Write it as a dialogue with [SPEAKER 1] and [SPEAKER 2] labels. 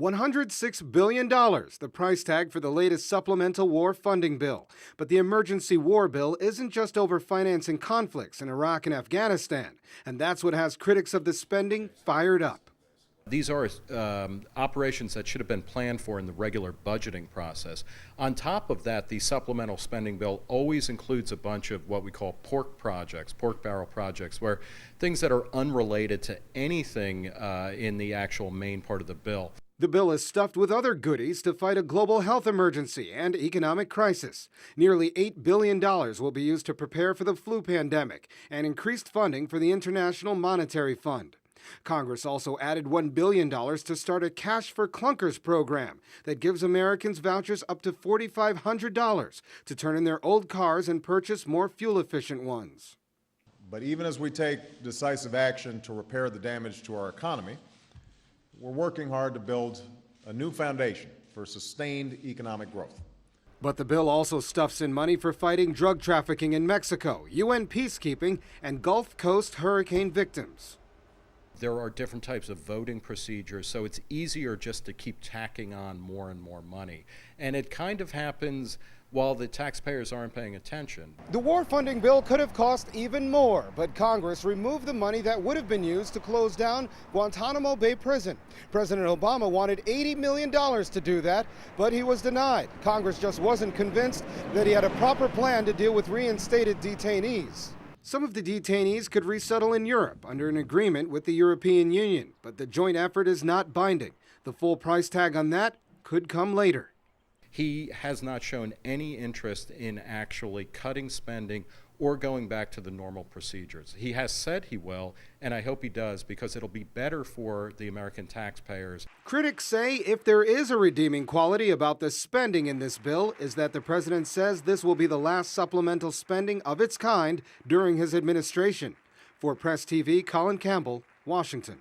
[SPEAKER 1] $106 billion, the price tag for the latest supplemental war funding bill. But the emergency war bill isn't just over financing conflicts in Iraq and Afghanistan, and that's what has critics of the spending fired up.
[SPEAKER 2] These are operations that should have been planned for in the regular budgeting process. On top of that, the supplemental spending bill always includes a bunch of what we call pork projects, pork barrel projects, where things that are unrelated to anything in the actual main part of the bill.
[SPEAKER 1] The bill is stuffed with other goodies to fight a global health emergency and economic crisis. Nearly $8 billion will be used to prepare for the flu pandemic and increased funding for the International Monetary Fund. Congress also added $1 billion to start a Cash for Clunkers program that gives Americans vouchers up to $4,500 to turn in their old cars and purchase more fuel-efficient ones.
[SPEAKER 3] But even as we take decisive action to repair the damage to our economy, we're working hard to build a new foundation for sustained economic growth.
[SPEAKER 1] But the bill also stuffs in money for fighting drug trafficking in Mexico, UN peacekeeping, and Gulf Coast hurricane victims.
[SPEAKER 2] There are different types of voting procedures, so it's easier just to keep tacking on more and more money. And it kind of happens while the taxpayers aren't paying attention.
[SPEAKER 1] The war funding bill could have cost even more, but Congress removed the money that would have been used to close down Guantanamo Bay Prison. President Obama wanted $80 million to do that, but he was denied. Congress just wasn't convinced that he had a proper plan to deal with reinstated detainees. Some of the detainees could resettle in Europe under an agreement with the European Union, but the joint effort is not binding. The full price tag on that could come later.
[SPEAKER 2] He has not shown any interest in actually cutting spending or going back to the normal procedures. He has said he will, and I hope he does, because it'll be better for the American taxpayers.
[SPEAKER 1] Critics say if there is a redeeming quality about the spending in this bill is that the president says this will be the last supplemental spending of its kind during his administration. For Press TV, Colin Campbell, Washington.